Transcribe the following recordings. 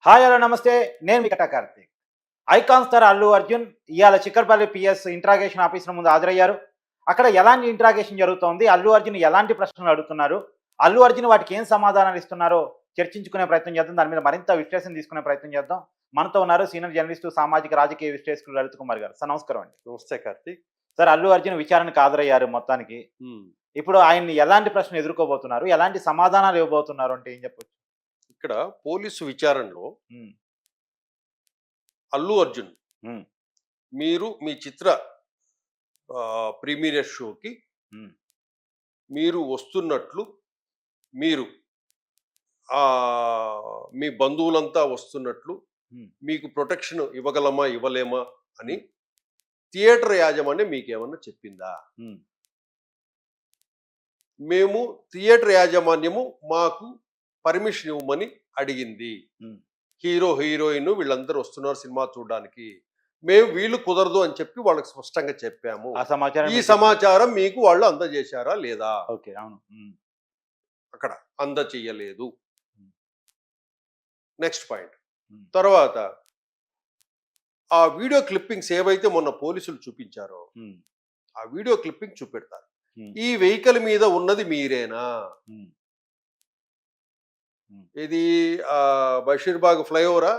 Hi hello నమస్తే. నేను మీ కటా Karthik. Icon star Allu Arjun ఇవాళ చిక్కడపల్లి పిఎస్ ఇంట్రాగేషన్ ఆఫీసుల ముందు హాజరయ్యారు. అక్కడ ఎలాంటి ఇంట్రాగేషన్ జరుగుతోంది, అల్లు అర్జున్ ఎలాంటి ప్రశ్నలు అడుగుతున్నారు, అల్లు అర్జున్ వాటికి ఏం సమాధానాలు ఇస్తున్నారో చర్చించుకునే ప్రయత్నం చేద్దాం. దాని మీద మరింత విశ్లేషణ తీసుకునే ప్రయత్నం చేద్దాం. మనతో ఉన్నారు సీనియర్ జర్నలిస్టు, సామాజిక రాజకీయ విశ్లేషకులు లలిత్ కుమార్ గారు. సార్ నమస్కారం అండి. నమస్తే కార్తీక్. సార్, అల్లు అర్జున్ విచారణకు హాజరయ్యారు మొత్తానికి. ఇప్పుడు ఆయన్ని ఎలాంటి ప్రశ్నలు ఎదుర్కోబోతున్నారు, ఎలాంటి సమాధానాలు ఇవ్వబోతున్నారు అంటే ఏం చెప్పొచ్చు? ఇక్కడ పోలీసు విచారణలో అల్లు అర్జున్ మీరు మీ చిత్ర ప్రీమియర్ షోకి మీరు వస్తున్నట్లు, మీరు మీ బంధువులంతా వస్తున్నట్లు, మీకు ప్రొటెక్షన్ ఇవ్వగలమా ఇవ్వలేమా అని థియేటర్ యాజమాన్యం మీకేమన్నా చెప్పిందా? మేము థియేటర్ యాజమాన్యము మాకు పర్మిషన్ ఇవ్వమని అడిగింది. హీరో హీరోయిన్ వీళ్ళందరూ వస్తున్నారు సినిమా చూడడానికి, మేము వీళ్ళు కుదరదు అని చెప్పి వాళ్ళకి స్పష్టంగా చెప్పాము. ఈ సమాచారం మీకు వాళ్ళు అందజేశారా లేదా? ఓకే, అవును. అక్కడ అందజేయలేదు. Next point. తర్వాత ఆ వీడియో క్లిప్పింగ్స్ ఏవైతే మొన్న పోలీసులు చూపించారో ఆ వీడియో క్లిప్పింగ్ చూపెడతారు. ఈ వెహికల్ మీద ఉన్నది మీరేనా? ఇది బషీర్బాగ్ ఫ్లైఓవరా?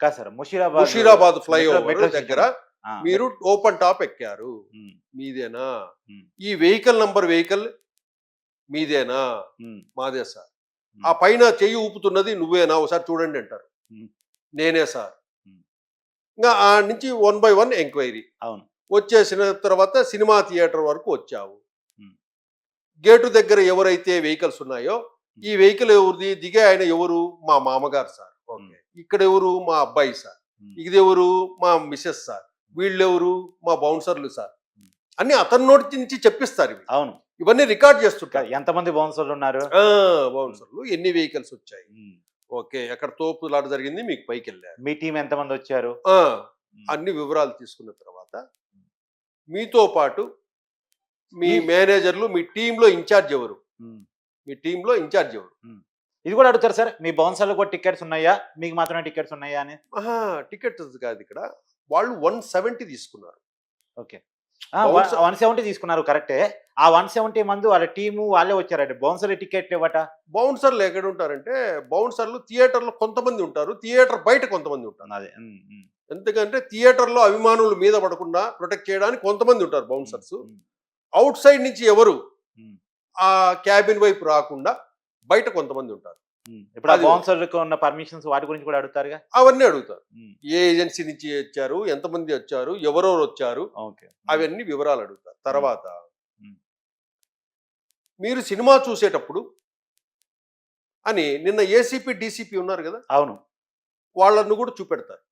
కాదు సార్, ముషీరాబాద్ ఫ్లైఓవర్ దగ్గర మీరు ఓపెన్ టాప్ ఎక్కారు, మీదేనా? ఈ వెహికల్ నంబర్ వెహికల్ మీదేనా? మాదే సార్. ఆ పైన చెయ్యి ఊపుతున్నది నువ్వేనా? ఒకసారి చూడండి అంటారు. నేనే సార్. ఇంకా ఆ నుంచి 1 by 1 ఎంక్వైరీ. అవును. వచ్చేసిన తర్వాత సినిమా థియేటర్ వరకు వచ్చావు. గేటు దగ్గర ఎవరైతే వెహికల్స్ ఉన్నాయో, ఈ వెహికల్ ఎవరిది? దిగే ఆయన ఎవరు? మా మామగారు సార్. ఓకే. ఇక్కడ ఎవరు? మా అబ్బాయి సార్. ఇది ఎవరు? మా మిసెస్ సార్. వీళ్ళెవరు? మా బౌన్సర్లు సార్. అన్ని అతని నోటి నుంచి చెప్పిస్తారు. అవును. ఇవన్నీ రికార్డ్ చేస్తుంటారు. ఎంతమంది బౌన్సర్లు ఉన్నారు, బౌన్సర్లు, ఎన్ని వెహికల్స్ వచ్చాయి. ఓకే, అక్కడ తోపులాట జరిగింది, మీకు పైకి వెళ్ళారు, మీ టీం ఎంతమంది వచ్చారు, అన్ని వివరాలు తీసుకున్న తర్వాత మీతో పాటు మీ మేనేజర్లు, మీ టీంలో ఇన్ఛార్జ్ ఎవరు? మీ టీంలో ఇన్ఛార్జ్ ఎవరు? ఇది కూడా అడుగుతారు సార్. మీ బౌన్సర్లు కూడా టికెట్స్ ఉన్నాయా, మీకు మాత్రమే టికెట్స్ ఉన్నాయా అని? టికెట్స్ కాదు, ఇక్కడ వాళ్ళు 170 తీసుకున్నారు. ఓకే, 170 తీసుకున్నారు, కరెక్టే. ఆ 170 మంది వాళ్ళ టీము వాళ్ళే వచ్చారండి. Bouncer ticket ఇవ్వట. బౌన్సర్లు ఎక్కడ ఉంటారంటే, బౌన్సర్లు థియేటర్లో కొంతమంది ఉంటారు, థియేటర్ బయట కొంతమంది ఉంటారు. అదే, ఎందుకంటే థియేటర్లో అభిమానులు మీద పడకుండా ప్రొటెక్ట్ చేయడానికి కొంతమంది ఉంటారు బౌన్సర్స్. అవుట్ సైడ్ నుంచి ఎవరు ఆ క్యాబిన్ వైపు రాకుండా బయట కొంతమంది ఉంటారు. ఇప్పుడు ఆ బౌన్సర్లకు ఉన్న పర్మిషన్స్ వాటి గురించి కూడా అడుగుతారుగా. అవన్నీ అడుగుతారు. ఏ ఏజెన్సీ నుంచి వచ్చారు, ఎంతమంది వచ్చారు, ఎవరెవరు వచ్చారు, అవన్నీ వివరాలు అడుగుతారు. తర్వాత మీరు సినిమా చూసేటప్పుడు అని నిన్న ఏసీపీ డీసీపీ ఉన్నారు కదా, అవును, వాళ్ళను కూడా చూపెడతారు.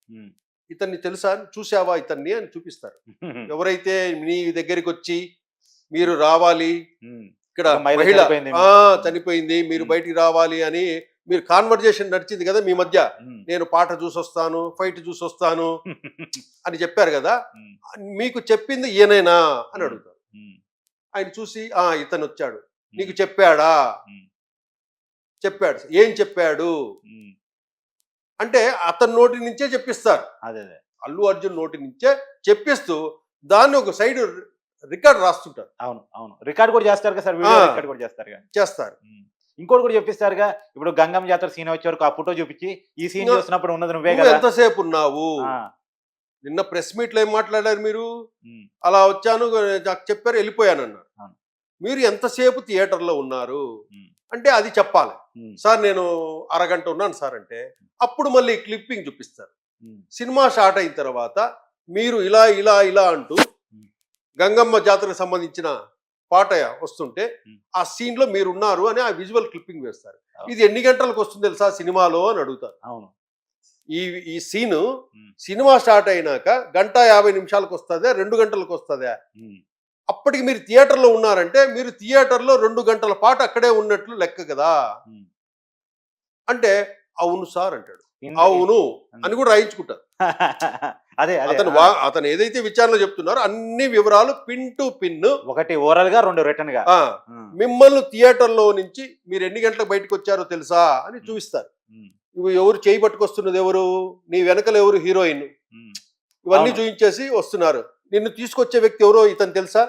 ఇతన్ని తెలుసా, చూసావా ఇతన్ని అని చూపిస్తారు. ఎవరైతే మీ దగ్గరికి వచ్చి మీరు రావాలి, ఇక్కడ మహిళ చనిపోయింది, మీరు బయటికి రావాలి అని మీరు కాన్వర్జేషన్ నడిచింది కదా మీ మధ్య, నేను పాట చూసొస్తాను, ఫైట్ చూసొస్తాను అని చెప్పారు కదా, మీకు చెప్పింది ఈయనైనా అని అడుగుతారు. ఆయన చూసి ఇతను వచ్చాడు, నీకు చెప్పాడా? చెప్పాడు. ఏం చెప్పాడు అంటే అతని నోటి నుంచే చెప్పిస్తారు. అదే, అల్లు అర్జున్ నోటి నుంచే చెప్పిస్తూ దాన్ని ఒక సైడ్ రికార్డ్ రాస్తుంటారు. అవును, అవును, రికార్డ్ కూడా చేస్తారు కదా సార్, రికార్డ్ కూడా చేస్తారు. ఇంకోటి కూడా చెప్పిస్తారుగా. ఇప్పుడు గంగమ్మ జాతర సీన్ వచ్చే వరకు ఆ ఫోటో చూపించి, ఈ సీన్ చూసినప్పుడు ఉన్నది నువ్వే కదా, ఎంతసేపు ఉన్నావు, నిన్న ప్రెస్ మీట్ లో ఏం మాట్లాడారు మీరు, అలా వచ్చాను నాకు చెప్పారు వెళ్ళిపోయానన్నారు. మీరు ఎంతసేపు థియేటర్లో ఉన్నారు అంటే అది చెప్పాలి. సార్ నేను అరగంట ఉన్నాను సార్ అంటే అప్పుడు మళ్ళీ క్లిప్పింగ్ చూపిస్తారు. సినిమా స్టార్ట్ అయిన తర్వాత మీరు ఇలా ఇలా ఇలా అంటూ గంగమ్మ జాతరకు సంబంధించిన పాట వస్తుంటే ఆ సీన్ లో మీరు ఉన్నారు అని ఆ విజువల్ క్లిప్పింగ్ వేస్తారు. ఇది ఎన్ని గంటలకు వస్తుంది తెలుసా సినిమాలో అని అడుగుతారు. అవును, ఈ సీను సినిమా స్టార్ట్ అయినాక 1:50 వస్తుందా, 2 గంటలకు వస్తుందా? అప్పటికి మీరు థియేటర్లో ఉన్నారంటే మీరు థియేటర్లో 2 గంటల పాటు అక్కడే ఉన్నట్లు లెక్క కదా. అంటే అవును సార్ అంటాడు. అవును అని కూడా రాయించుకుంటారు. అదే అతను ఏదైతే విచారణలో చెప్తున్నారో అన్ని వివరాలు పిన్ టు పిన్, ఒకటి ఓరల్ గా, 2 రిటర్న్ గా, మిమ్మల్ని థియేటర్లో నుంచి మీరు ఎన్ని గంటలకు బయటకు వచ్చారో తెలుసా అని చూపిస్తారు. ఇవి ఎవరు చేయి పట్టుకొస్తున్నది ఎవరు, నీ వెనకలు ఎవరు హీరోయిన్, ఇవన్నీ అవును. చూపించేసి వస్తున్నారు. నిన్ను తీసుకొచ్చే వ్యక్తి ఎవరో ఇతను తెలుసా?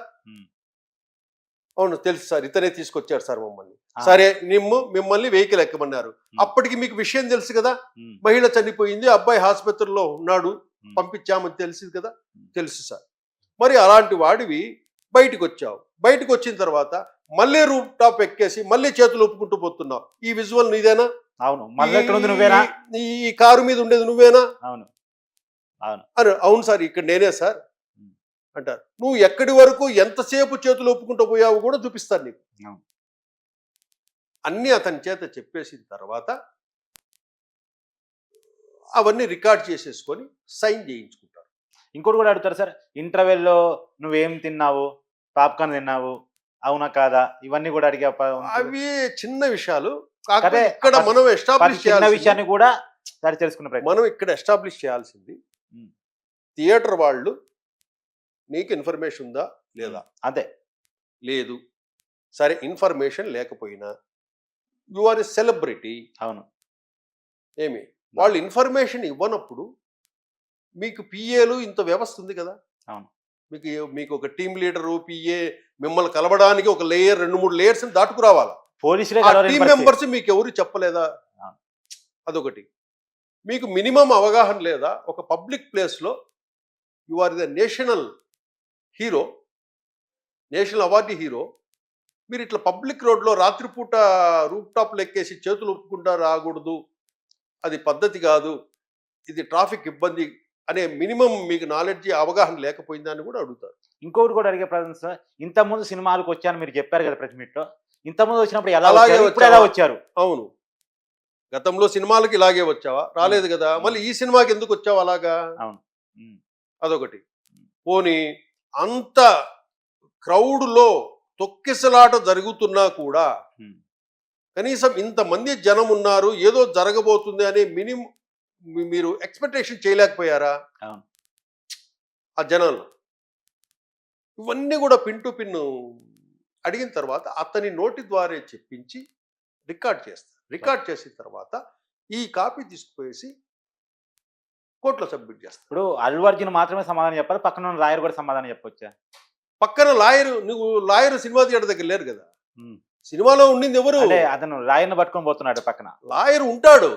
అవును తెలుసు సార్, ఇతనే తీసుకొచ్చారు సార్ మమ్మల్ని. సరే మిమ్మల్ని వెహికల్ ఎక్కమన్నారు. అప్పటికి మీకు విషయం తెలుసు కదా, మహిళ చనిపోయింది, అబ్బాయి ఆసుపత్రిలో ఉన్నాడు, పంపించామని తెలిసింది కదా. తెలుసు సార్. మరి అలాంటి వాడివి బయటకు వచ్చావు, బయటకు వచ్చిన తర్వాత మళ్ళీ రూఫ్ టాప్ ఎక్కేసి మళ్ళీ చేతులు ఒప్పుకుంటూ పోతున్నావు. ఈ విజువల్ నీదేనా? అవును. మళ్ళీ ఎక్కడ ఉంది నువ్వేనా? ఈ కారు మీద ఉండేది నువ్వేనా? అవును. అవును. అని అవును సార్ ఇక్కడ నేనే సార్ అంటారు. నువ్వు ఎక్కడి వరకు ఎంతసేపు చేతులు ఒప్పుకుంటూ పోయావు కూడా చూపిస్తాను నీకు. అన్నీ అతని చేత చెప్పేసిన తర్వాత అవన్నీ రికార్డ్ చేసేసుకొని సైన్ చేయించుకుంటారు. ఇంకోటి కూడా అడుగుతారు సార్, ఇంటర్వెల్లో నువ్వేం తిన్నావు, పాప్కార్న్ తిన్నావు, అవునా కాదా, ఇవన్నీ కూడా అడిగే అవి చిన్న విషయాలు. కాకపోతే ఇక్కడ మనం ఎస్టాబ్లిష్ చిన్న విషయాన్ని కూడా తెలుసుకునే ప్రయత్నం. మనం ఇక్కడ ఎస్టాబ్లిష్ చేయాల్సింది, థియేటర్ వాళ్ళు నీకు ఇన్ఫర్మేషన్ ఉందా లేదా? అదే లేదు. సరే ఇన్ఫర్మేషన్ లేకపోయినా యు ఆర్ ఎ సెలబ్రిటీ. అవును. ఏమి వాళ్ళు ఇన్ఫర్మేషన్ ఇవ్వనప్పుడు మీకు పిఏలు ఇంత వ్యవస్థ ఉంది కదా. అవును. మీకు ఒక టీమ్ లీడరు, పిఏ మిమ్మల్ని కలవడానికి ఒక లేయర్, 2-3 లేయర్స్ దాటుకురావాలా. పోలీసులే టీమ్ మెంబర్స్ మీకు ఎవరు చెప్పలేదా? అదొకటి. మీకు మినిమం అవగాహన లేదా? ఒక పబ్లిక్ ప్లేస్లో you are the national hero, national award hero, మీరు ఇట్లా పబ్లిక్ రోడ్లో రాత్రిపూట రూఫ్ టాప్లు ఎక్కేసి చేతులు ఒప్పుకుంటా రాకూడదు, అది పద్ధతి కాదు, ఇది ట్రాఫిక్ ఇబ్బంది అనే మినిమం మీకు నాలెడ్జ్ అవగాహన లేకపోయిందని కూడా అడుగుతారు. ఇంకొకటి కూడా అడిగే ప్రశ్న సార్, ఇంతకుముందు సినిమాలకు వచ్చాను మీరు చెప్పారు కదా ప్రెస్ మీట్లో, ఇంతకుముందు వచ్చినప్పుడు ఎలా వచ్చారు? అవును, గతంలో సినిమాలకి ఇలాగే వచ్చావా? రాలేదు కదా. మళ్ళీ ఈ సినిమాకి ఎందుకు వచ్చావు అలాగా? అవును. అదొకటి. పోనీ అంత క్రౌడ్లో తొక్కిసలాట జరుగుతున్నా కూడా కనీసం ఇంతమంది జనం ఉన్నారు, ఏదో జరగబోతుంది అనే మినిమం మీరు ఎక్స్పెక్టేషన్ చేయలేకపోయారా ఆ జనాలు? ఇవన్నీ కూడా పిన్ టు పిన్ అడిగిన తర్వాత అతని నోటి ద్వారా చెప్పించి రికార్డ్ చేస్తారు. రికార్డ్ చేసిన తర్వాత ఈ కాపీ తీసుకుపోయేసి కోర్టులో సబ్మిట్ చేస్తారు. ఇప్పుడు అల్లు అర్జున్ మాత్రమే సమాధానం చెప్పాలి, పక్కన లాయర్ కూడా సమాధానం చెప్పొచ్చా? పక్కన లాయర్ సినిమా థియేటర్ దగ్గర లేరు కదా. సినిమాలో ఉండింది ఎవరు? అతను లాయర్ని పట్టుకొని పోతున్నాడు పక్కన. లాయర్ ఉంటాడు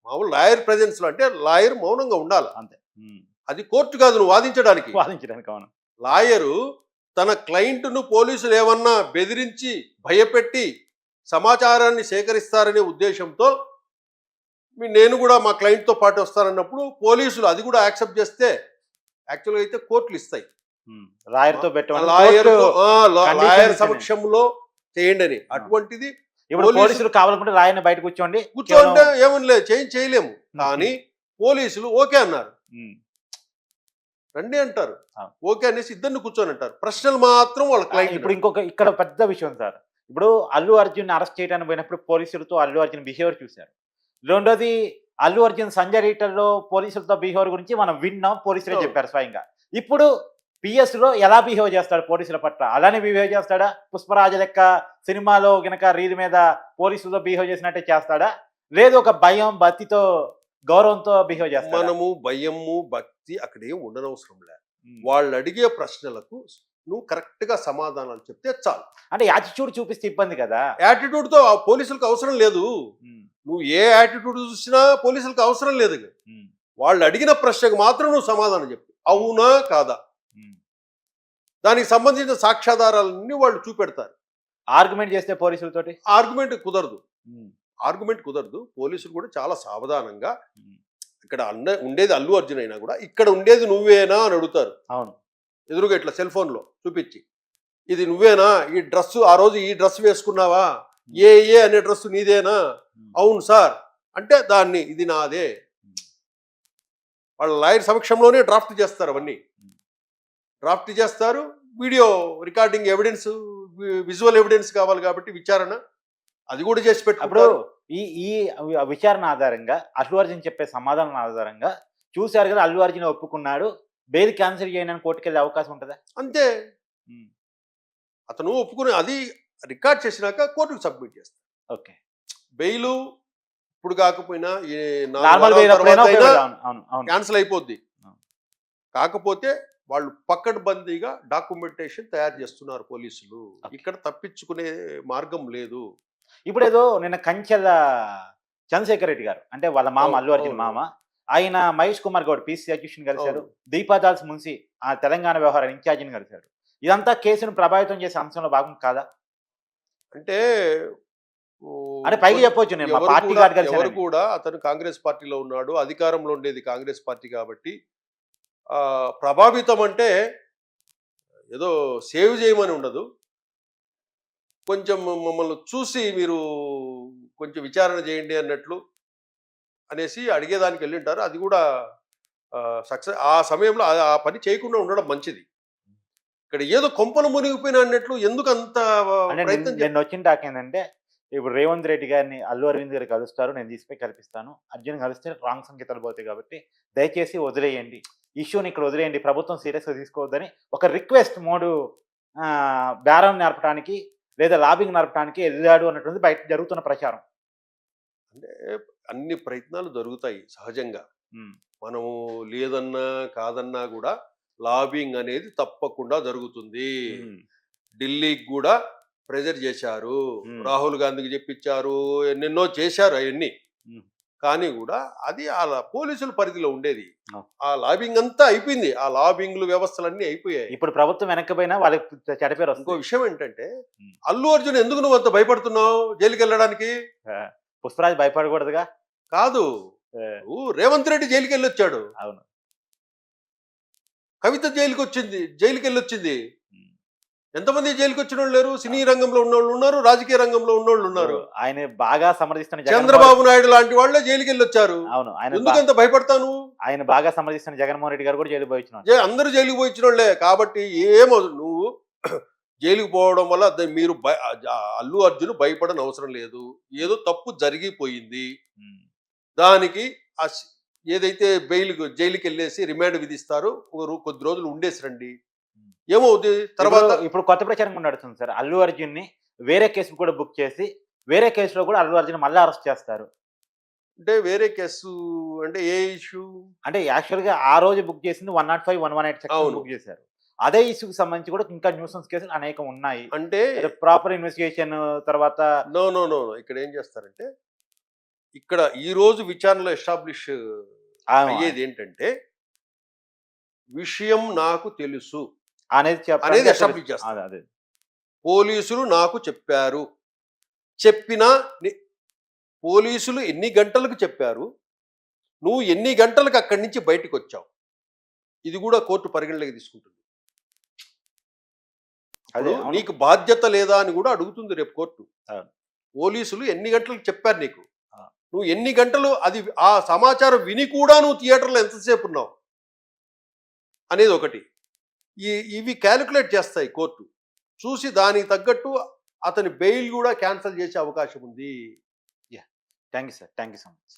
మామూలు లాయర్ ప్రెజెన్స్ లో, అంటే లాయర్ మౌనంగా ఉండాలి అంతే. అది కోర్టు కాదు నువ్వు వాదించడానికి. అవును. లాయరు తన క్లయింట్ను పోలీసులు ఏమన్నా బెదిరించి భయపెట్టి సమాచారాన్ని సేకరిస్తారనే ఉద్దేశంతో నేను కూడా మా క్లయింట్తో పాటు వస్తానన్నప్పుడు పోలీసులు అది కూడా యాక్సెప్ట్ చేస్తే యాక్చువల్గా అయితే కోర్టులు ఇస్తాయి. లాయర్ సమక్షంలో చేయండి అని. అటువంటిది పోలీసులు కావాలనుకుంటే లాయర్ని బయట కూర్చోండి ఏమని లేదు, చేయలేము. కానీ పోలీసులు ఓకే అన్నారు, రండి అంటారు, ఓకే అనేసి ఇద్దరిని కూర్చొని అంటారు. ప్రశ్నలు మాత్రం వాళ్ళ క్లయింట్. ఇప్పుడు ఇంకొక ఇక్కడ పెద్ద విషయం సార్, ఇప్పుడు అల్లు అర్జున్ అరెస్ట్ చేయడానికి పోయినప్పుడు పోలీసులతో అల్లు అర్జున్ బిహేవియర్ చూశారు. రెండోది అల్లు అర్జున్ సంజయ్ రీటర్లో పోలీసులతో బిహేవియర్ గురించి మనం విన్నాం, పోలీసులే చెప్పారు స్వయంగా. ఇప్పుడు పిఎస్ లో ఎలా బిహేవ్ చేస్తాడు పోలీసుల పట్ల? అలానే బిహేవ్ చేస్తాడా? పుష్పరాజ లెక్క సినిమాలో గనక రీల్ మీద పోలీసులతో బిహేవ్ చేసినట్టే చేస్తాడా, లేదు ఒక భయం భక్తితో గౌరవంతో బిహేవ్ చేస్తాడా? మనము భయము భక్తి అక్కడే ఉండనవసరం లేదు. వాళ్ళు అడిగే ప్రశ్నలకు నువ్వు కరెక్ట్ గా సమాధానాలు చెప్తే చాలు. అంటే యాటిట్యూడ్ చూపిస్తే ఇబ్బంది కదా. యాటిట్యూడ్ తో పోలీసులకు అవసరం లేదు. నువ్వు ఏ యాటిట్యూడ్ చూసినా పోలీసులకు అవసరం లేదు. వాళ్ళు అడిగిన ప్రశ్నకు మాత్రం నువ్వు సమాధానం చెప్పు, అవునా కాదా, దానికి సంబంధించిన సాక్ష్యాధారాలన్నీ వాళ్ళు చూపెడతారు. ఆర్గ్యుమెంట్ చేస్తే పోలీసులతోటి ఆర్గ్యుమెంట్ కుదరదు. పోలీసులు కూడా చాలా సావధానంగా, ఇక్కడ ఉండేది అల్లు అర్జున్ అయినా కూడా ఇక్కడ ఉండేది నువ్వేనా అని అడుగుతారు. అవును, ఎదురుగా ఇట్లా సెల్ ఫోన్ లో చూపించి, ఇది నువ్వేనా, ఈ డ్రెస్ ఆ రోజు ఈ డ్రెస్ వేసుకున్నావా, ఏ అనే డ్రెస్ నీదేనా, అవును సార్ అంటే దాన్ని ఇది నాదే. వాళ్ళ లాయర్ సమక్షంలోనే డ్రాఫ్ట్ చేస్తారు, అవన్నీ డ్రాఫ్ట్ చేస్తారు. Video recording evidence, visual evidence కావాలి కాబట్టి విచారణ అది కూడా చేసి పెట్టుకుంటారు. ఈ విచారణ ఆధారంగా అల్లు అర్జున్ చెప్పే సమాధానం ఆధారంగా చూశారు కదా, అల్లు అర్జున్ ఒప్పుకున్నాడు, బెయిల్ క్యాన్సిల్ చేయడానికి కోర్టుకు వెళ్ళే అవకాశం ఉంటుందా? అంతే, అతను ఒప్పుకుని అది రికార్డ్ చేసినాక కోర్టుకు సబ్మిట్ చేస్తారు. ఓకే, బెయిలు ఇప్పుడు కాకపోయినా ఈ 4 నార్మల్ వారాల అయినప్పుడైనా తర్వాత అయినా ఉపయోగపడదు. అవును అవును అవును. క్యాన్సిల్ అయిపోద్ది. అవును. కాకపోతే వాళ్ళు పకడ్బందీగా డాక్యుమెంటేషన్ తయారు చేస్తున్నారు పోలీసులు. ఓకే. ఇక్కడ తప్పించుకునే మార్గం లేదు. ఇప్పుడేదో నిన్న కంచెల చంద్రశేఖర్ రెడ్డి గారు అంటే వాళ్ళ మామ అవును. అల్లు అర్జున్ అవును. మామ ఆయన మహేష్ కుమార్ గౌడ్ పీసీ అధ్యక్షుని కలిశారు. అవును. దీపాదాల్స్ మున్సి ఆ తెలంగాణ వ్యవహార ఇన్ఛార్జిని కలిశారు. ఇదంతా కేసును ప్రభావితం చేసే అంశంలో భాగం కాదా? అంటే అంటే పైకి కొన్ని చెప్పొచ్చు నేను మా ఎవరు పార్టీ కూడా గారు ఎవరు కలిశానని. కూడా అతను కాంగ్రెస్ పార్టీలో ఉన్నాడు. అధికారంలో ఉండేది కాంగ్రెస్ పార్టీ కాబట్టి ప్రభావితం అంటే ఏదో సేవ్ చేయమని ఉండదు. కొంచెం మమ్మల్ని చూసి మీరు కొంచెం విచారణ చేయండి అన్నట్లు అనేసి అడిగేదానికి వెళ్ళింటారు. అది కూడా సక్సెస్ ఆ సమయంలో ఆ పని చేయకుండా ఉండడం మంచిది. ఇక్కడ ఏదో కొంపలు మునిగిపోయిన అన్నట్లు ఎందుకు అంత అంటే ప్రయత్నం నిన్న వచ్చిన టాక్ ఏంటంటే ఇప్పుడు రేవంత్ రెడ్డి గారిని అల్లు అరవింద్ గారు కలుస్తారు. నేను తీసుకుపోయి కల్పిస్తాను. అర్జున్ కలిస్తే రాంగ్ సంకేతాలు పోతాయి కాబట్టి దయచేసి వదిలేయండి. ఇష్యూని ఇక్కడ వదిలేయండి. ప్రభుత్వం సీరియస్‌గా తీసుకోవద్దని ఒక రిక్వెస్ట్ మోడు బేరం నడపడానికి లేదా లాబింగ్ నడపడానికి ఎళ్ళాడు అన్నటువంటిది బయట జరుగుతున్న ప్రచారం. అంటే అన్ని ప్రయత్నాలు జరుగుతాయి సహజంగా. హ్మ్. మనము లేదన్నా కాదన్నా కూడా లాబింగ్ అనేది తప్పకుండా జరుగుతుంది. హ్మ్. ఢిల్లీకి కూడా ప్రెజర్ చేశారు. హ్మ్. రాహుల్ గాంధీకి చెప్పించారు. ఎన్నెన్నో చేశారు అయన్నీ. హ్మ్. కానీ కూడా అది ఆళ్ళ పోలీసుల పరిధిలో ఉండేది. అవును. ఆ లాబింగ్ అంతా అయిపోయింది. ఆ లాబింగ్‌లు వ్యవస్థలన్నీ అయిపోయాయి. ఇప్పుడు ప్రభుత్వం వెనక్కిపోయినా వాళ్ళకి చెడ్డ పేరు ఇంకో వస్తది. విషయం ఏంటంటే హ్మ్. అల్లు అర్జున్ ఎందుకు నువ్వు అంత భయపడుతున్నావు జైలుకెళ్ళడానికి? ఆ! పుష్పరాజ్ భయపడకూడదుగా? కాదు. ఆ! నువ్వు రేవంత్ రెడ్డి జైలుకెళ్ళొచ్చాడు. అవును. కవిత జైలుకెళ్ళొచ్చింది. హ్మ్. ఎంతమంది జైలుకొచ్చినోళ్ళు లేరు? సినీ రంగంలో ఉన్నోళ్ళు ఉన్నారు. రాజకీయ రంగంలో ఉన్నోళ్ళు ఉన్నారు. ఆయన బాగా సమర్థిస్తున్న చంద్రబాబు నాయుడు లాంటి వాళ్ళే జైలుకెళ్ళొచ్చారు. అవును. ఎందుకంత భయపడతావు నువ్వు? ఆయన బాగా సమర్థిస్తున్న జగన్మోహన్ రెడ్డి గారు కూడా జైలుకి పోయిచ్చినారు. అందరూ జైలుకి పోయిచ్చినోళ్ళే. కాబట్టి నువ్వు జైలుకి పోవడం వల్ల మీరు అల్లు అర్జున్ భయపడని అవసరం లేదు. ఏదో తప్పు జరిగిపోయింది. హ్మ్. దానికి ఆ ఏదైతే జైలుకి వెళ్ళేసి రిమాండ్ విధిస్తారో కొద్ది రోజులు ఉండేసి రండి. ఏమవుద్ది తర్వాత? ఇప్పుడు కొత్త ప్రచారం నడుస్తుంది సార్. అల్లు అర్జున్‌ని వేరే కేసులు కూడా బుక్ చేసి, వేరే కేసులో కూడా అల్లు అర్జున్ మళ్ళా అరెస్ట్ చేస్తారు. అంటే వేరే కేసు అంటే ఏ ఇష్యూ? అంటే యాక్చువల్‌గా ఆ రోజు బుక్ చేసింది 105, 118 సెక్షన్ అవును. బుక్ చేశారు. అదే ఇష్యూకి సంబంధించి కూడా ఇంకా న్యూసెన్స్ కేసులు అనేకం ఉన్నాయి. అంటే ప్రాపర్ ఇన్వెస్టిగేషన్ తర్వాత నో. ఇక్కడ ఏం చేస్తారంటే ఇక్కడ ఈ రోజు విచారణలో ఎస్టాబ్లిష్ ఆ! అయ్యేది ఏంటంటే విషయం నాకు తెలుసు అనేది ఎస్టాబ్లిష్ చేస్తారు. అదే అదే. పోలీసులు నాకు చెప్పారు. చెప్పినా పోలీసులు ఎన్ని గంటలకు చెప్పారు? నువ్వు ఎన్ని గంటలకు అక్కడి నుంచి బయటికొచ్చావు? ఇది కూడా కోర్టు పరిగణలోకి తీసుకుంటుంది. అదే ఇప్పుడు నీకు బాధ్యత లేదా అని కూడా అడుగుతుంది రేపు కోర్టు. అవును. పోలీసులు ఎన్ని గంటలకు చెప్పారు నీకు? ఆ! నువ్వు ఎన్ని గంటలు ఆ సమాచారం విని కూడా నువ్వు థియేటర్‌లో ఎంతసేపు ఉన్నావు? అనేది ఒకటి. ఇవి కాలిక్యులేట్ చేస్తాయి కోర్టు. చూసి దానికి తగ్గట్టు అతని బెయిల్ కూడా క్యాన్సిల్ చేసే అవకాశం ఉంది. Thank you sir. Thank you so much.